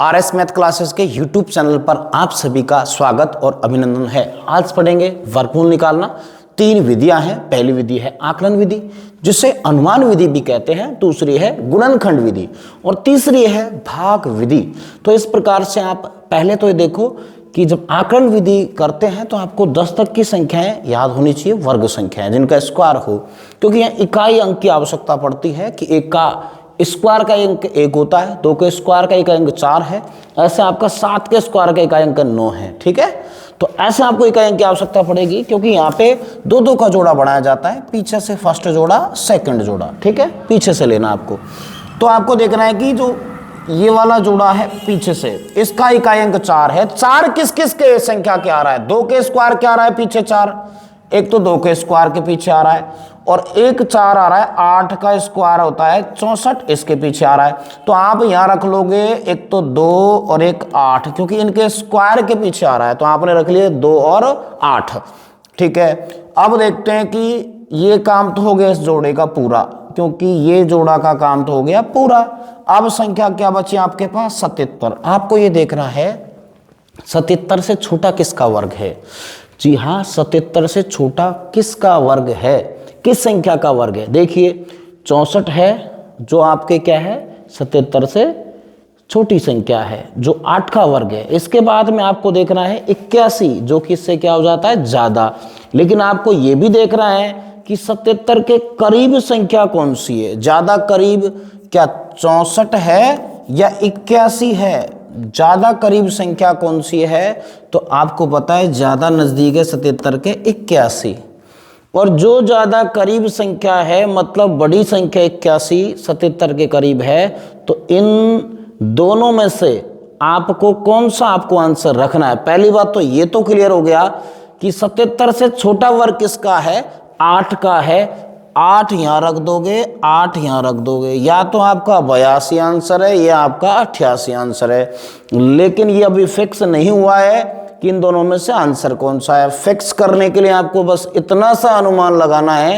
RS math classes के YouTube channel पर आप सभी का स्वागत और अभिनंदन है। आज पढ़ेंगे वर्गमूल निकालना। तीन विधियां हैं। पहली विधि है आकलन विधि, जिसे अनुमान विधि भी कहते हैं। दूसरी है गुणनखंड विधि और तीसरी है भाग विधि। तो इस प्रकार से आप पहले तो ये देखो कि जब आकलन विधि करते हैं तो आपको 10 तक की संख्याएं याद होनी चाहिए, वर्ग संख्याएं जिनका स्क्वायर हो, क्योंकि यहाँ इकाई अंक की आवश्यकता पड़ती है कि एक का स्क्वायर का अंक 1 होता है, 2 के स्क्वायर का इकाई अंक 4 है, ऐसे आपका 7 के स्क्वायर का इकाई अंक 9 है। ठीक है, तो ऐसे आपको इकाई अंक की आवश्यकता पड़ेगी, क्योंकि यहाँ पे 2-2 का जोड़ा बनाया जाता है, पीछे से फर्स्ट जोड़ा सेकंड जोड़ा। ठीक है, पीछे से लेना आपको। तो आपको देखना है कि जो ये वाला जोड़ा है पीछे से, इसका इकाई अंक 4 है। 4 किस किस के संख्या के आ रहा है? 2 के स्क्वायर के आ रहा है पीछे 4, एक तो 2 के स्क्वायर के पीछे आ रहा है, और एक 4 आ रहा है। 8 का स्क्वायर होता है 64, इसके पीछे आ रहा है। तो आप यहां रख लोगे एक तो 2 और एक 8, क्योंकि इनके स्क्वायर के पीछे आ रहा है, तो आपने रख लिए 2 और 8। ठीक है, अब देखते हैं कि ये काम तो हो गया इस जोड़े का पूरा, क्योंकि ये जोड़ा का काम तो हो गया पूरा। अब संख्या क्या बची आपके पास? 77। आपको ये देखना है 77 से छोटा किसका वर्ग है। जी हाँ, 77 से छोटा किसका वर्ग है, किस संख्या का वर्ग है? देखिए 64 है जो आपके क्या है 77 से छोटी संख्या है, जो 8 का वर्ग है। इसके बाद में आपको देखना है 81, जो कि इससे क्या हो जाता है ज्यादा। लेकिन आपको ये भी देखना है कि 77 के करीब संख्या कौन सी है, ज्यादा करीब, क्या 64 है या 81 है? ज्यादा करीब संख्या कौन सी है? तो आपको पता है ज्यादा नजदीक है 77 के 81, और जो ज्यादा करीब संख्या है मतलब बड़ी संख्या 81 77 के करीब है, तो इन दोनों में से आपको कौन सा आपको आंसर रखना है? पहली बात तो ये तो क्लियर हो गया कि 77 से छोटा वर्ग किसका है? 8 का है। 8 यहां रख दोगे, 8 यहां रख दोगे, या तो आपका 82 आंसर है या आपका 88 आंसर है। लेकिन ये अभी फिक्स नहीं हुआ है कि इन दोनों में से आंसर कौन सा है। फिक्स करने के लिए आपको बस इतना सा अनुमान लगाना है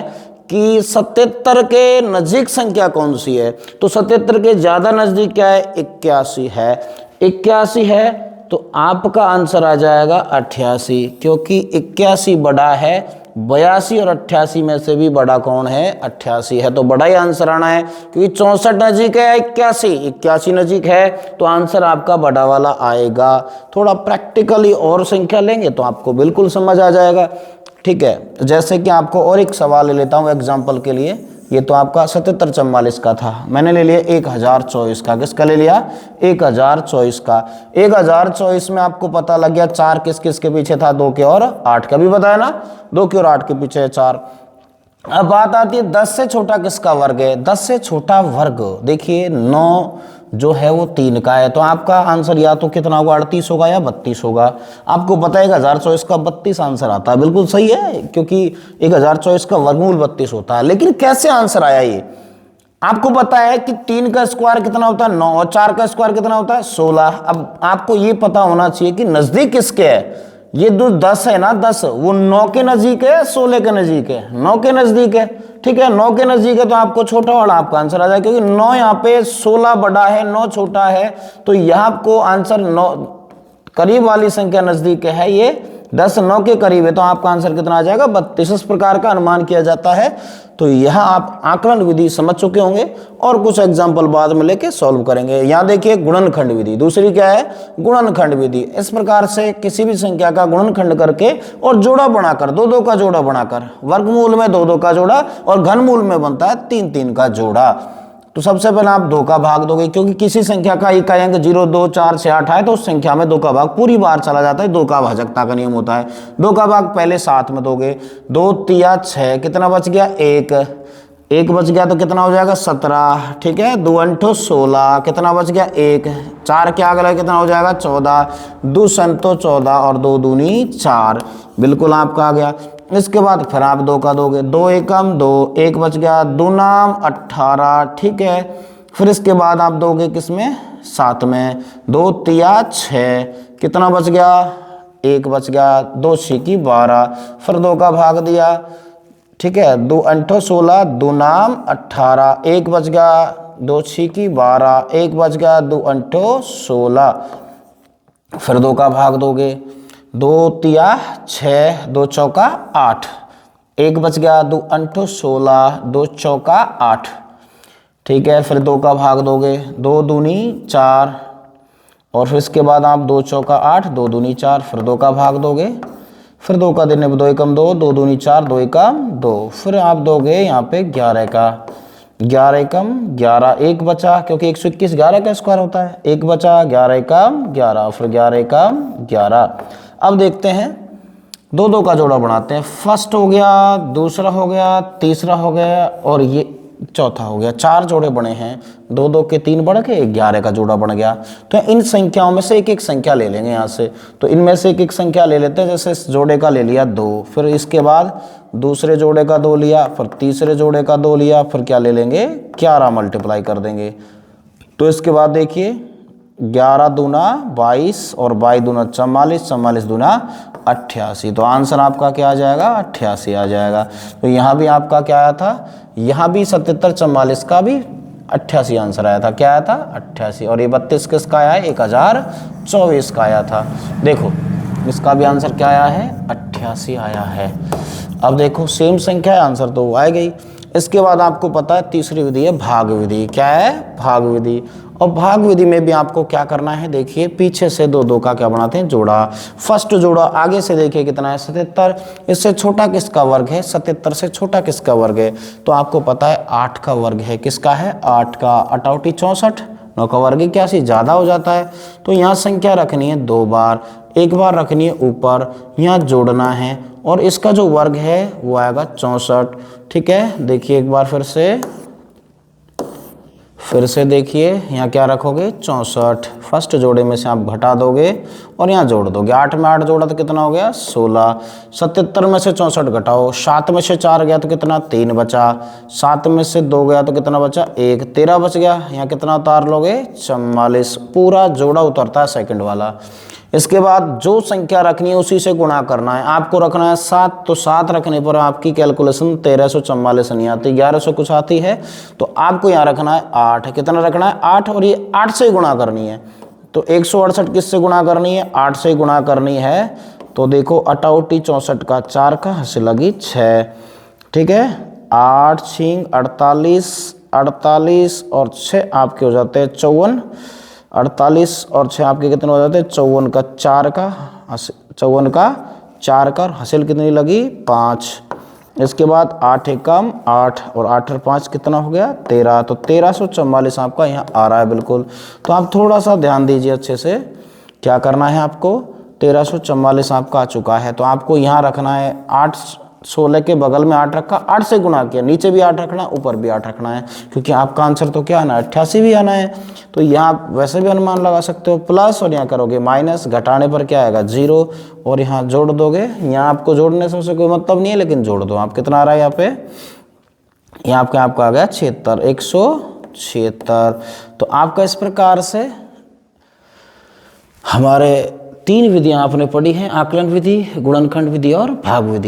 कि 77 के नजीक संख्या कौन सी है। तो 77 के ज्यादा नजदीक क्या है? 81 है। 81 है तो आपका आंसर आ जाएगा 88, क्योंकि 81 बड़ा है। 82 और 88 में से भी बड़ा कौन है? 88 है, तो बड़ा ही आंसर आना है, क्योंकि 64 नजीक है 81 नजीक है, तो आंसर आपका बड़ा वाला आएगा। थोड़ा प्रैक्टिकली और संख्या लेंगे तो आपको बिल्कुल समझ आ जाएगा। ठीक है, जैसे कि आपको और एक सवाल ले लेता हूं एग्जाम्पल के लिए। ये तो आपका 7744 का था, मैंने ले लिया 1024 का। किसका ले लिया? 1024 का। 1024 में आपको पता लग गया 4 किस किस के पीछे था? 2 के और 8 का भी बताया ना, 2 के और 8 के पीछे 4। अब बात आती है 10 से छोटा किसका वर्ग है। 10 से छोटा वर्ग देखिए 9 जो है वो 3 का है, तो आपका आंसर या तो कितना होगा? 38 होगा या 32 होगा। आपको पता है 1024 का 32 आंसर आता है, बिल्कुल सही है, क्योंकि 1024 का वर्गमूल 32 होता है। लेकिन कैसे आंसर आया ये? आपको पता है कि 3 का स्क्वायर कितना होता है? 9, और 4 का स्क्वायर कितना होता है? 16। अब आपको ये पता होना चाहिए कि नजदीक किसके है। ये जो 10 है ना, 10 वो 9 के नजदीक है, 16 के नजदीक है? 9 के नजदीक है। ठीक है, 9 के नजदीक है, तो आपको छोटा वाला आपका आंसर आ जाएगा, क्योंकि 9 यहाँ पे 16 बड़ा है, 9 छोटा है, तो यहाँ आपको आंसर 9 करीब वाली संख्या नजदीक है, ये 10 9 के करीब है, तो आपका आंसर कितना आ जाएगा? 32। इस प्रकार का अनुमान किया जाता है। तो यह आप आकलन विधि समझ चुके होंगे, और कुछ एग्जाम्पल बाद में लेके सॉल्व करेंगे। यहाँ देखिए गुणनखंड विधि, दूसरी क्या है? गुणनखंड विधि। इस प्रकार से किसी भी संख्या का गुणनखंड करके और जोड़ा बनाकर, 2-2 का जोड़ा बनाकर, वर्गमूल में 2-2 का जोड़ा और घनमूल में बनता है 3-3 का जोड़ा। तो सबसे पहले आप 2 का भाग दोगे, क्योंकि किसी संख्या का इकाई अंक 0, 2, 4, 6, 8 है, तो उस संख्या में 2 का भाग पूरी बार चला जाता है। 2 का भाजकता का नियम होता है। 2 का भाग पहले 7 में दोगे, 2 तिया 6, कितना बच गया? 1 बच गया, तो कितना हो जाएगा? 17। ठीक है, 2 अंठो 16, कितना बच गया? 1। 4 के आगे लगे कितना हो जाएगा? 14। 2 संतो 14 और 2 दूनी 4, बिल्कुल आपका आ गया। इसके बाद फिर आप 2 का दोगे, 2 एकम 2, 1 बच गया, 2 नाम 18। ठीक है, फिर इसके बाद आप दोगे किसमें? 7 में, 2 तिया 6, कितना बच गया? 1 बच गया, 2 छिकी 12, फिर 2 का भाग दिया। ठीक है, 2 अंठो 16, 2 नाम 18, 1 बच गया, 2 छीकी 12, 1 बच गया, 2 अंठो 16, फिर 2 का भाग दोगे, 2 तिया 6, 2 चौका 8, 1 बच गया, 2 अंठो 16, 2 चौका 8, ठीक है। फिर 2 का भाग दोगे, 2 दूनी 4, और फिर इसके बाद आप 2 चौका 8, 2 दूनी 4, फिर 2 का भाग दोगे, फिर 2 का देने 2 एकम 2, 2 दूनी 4, 2 एकम 2, फिर आप दोगे यहाँ पे 11 का, 11 एकम 11, 1 बचा, क्योंकि 121 11 का स्क्वायर होता है, 1 बचा, 11 एकम 11, फिर 11 एकम 11। अब देखते हैं 2 का जोड़ा बनाते हैं। फर्स्ट हो गया, दूसरा हो गया, तीसरा हो गया और ये चौथा हो गया। 4 जोड़े बने हैं, 2 के 3 बढ़ के 11 का जोड़ा बन गया। तो इन संख्याओं में से एक एक संख्या ले लेंगे यहाँ से। तो इनमें से एक एक संख्या ले लेते हैं। जैसे इस जोड़े का ले लिया 2, फिर इसके बाद दूसरे जोड़े का 2 लिया, फिर तीसरे जोड़े का 2 लिया, फिर क्या ले लेंगे 11 मल्टीप्लाई कर देंगे। तो इसके बाद देखिए 11 दूना 22 और 22 दूना 44, 44 दूना 88। तो आंसर आपका क्या आ जाएगा 88 आ जाएगा। तो यहाँ भी आपका क्या आया था, यहाँ भी 77 44 का भी 88 आंसर आया था। क्या आया था 88। और ये 32 किसका आया है 1024 का आया था। देखो इसका भी आंसर क्या आया है 88 आया है। अब देखो सेम संख्या है, आंसर तो वो आ गई। इसके बाद आपको पता है तीसरी विधि है भाग विधि। क्या है भाग विधि। और भाग विधि में भी आपको क्या करना है, देखिए पीछे से 2 का क्या बनाते हैं जोड़ा। फर्स्ट जोड़ा आगे से देखिए कितना है 77, इससे छोटा किसका वर्ग है 77 से छोटा किसका वर्ग है। तो आपको पता है 8 का वर्ग है, किसका है 8 का, 8 64, 9 का वर्ग 81 ज़्यादा हो जाता है। तो यहाँ संख्या रखनी है 2 बार, एक बार रखनी है ऊपर, यहाँ जोड़ना है और इसका जो वर्ग है वो आएगा 64। ठीक है, देखिए एक बार फिर से देखिए यहाँ क्या रखोगे 64। फर्स्ट जोड़े में से आप घटा दोगे और यहाँ जोड़ दोगे। 8 में 8 जोड़ा तो कितना हो गया 16। 77 में से 64 घटाओ, 7 में से 4 गया तो कितना 3 बचा, 7 में से 2 गया तो कितना बचा 1, 13 बच गया। यहाँ कितना उतार लोगे 44। पूरा जोड़ा उतरता है सेकंड वाला। इसके बाद जो संख्या रखनी है उसी से गुणा करना है। आपको रखना है 7, तो 7 रखने पर आपकी कैलकुलेशन 1344 नहीं आती, 1100 कुछ आती है। तो आपको यहाँ रखना है 8। कितना रखना है 8, और ये 8 से गुणा करनी है। तो 168 किससे गुणा करनी है 8 से गुणा करनी है। तो देखो 88 64 का 4 का हंस लगी 6। ठीक है, 8 6 48, 48 और 6 आपके हो जाते हैं 54। 48 और 6 आपके कितने हो जाते हैं 54 का 4 का, 54 का 4 का, हासिल कितनी लगी 5। इसके बाद 8 एकम 8 और 8 और 5 कितना हो गया 13। तो 1344 आपका यहाँ आ रहा है बिल्कुल। तो आप थोड़ा सा ध्यान दीजिए अच्छे से, क्या करना है आपको 1344 आपका आ चुका है। तो आपको यहाँ रखना है 8, 16 के बगल में 8 रखा, 8 से गुणा किया, नीचे भी 8 रखना है ऊपर भी 8 रखना है, क्योंकि आपका आंसर तो क्या आना है 88 भी आना है। तो यहाँ आप वैसे भी अनुमान लगा सकते हो, प्लस और यहाँ करोगे माइनस, घटाने पर क्या आएगा 0 और यहाँ जोड़ दोगे। यहाँ आपको जोड़ने से उसे कोई मतलब नहीं है, लेकिन जोड़ दो। आप कितना आ रहा है यहाँ पे, यहाँ आपका आ गया 76, 176। तो आपका इस प्रकार से हमारे 3 विधियाँ आपने पढ़ी हैं, आकलन विधि, गुणनखंड विधि और भाग विधि।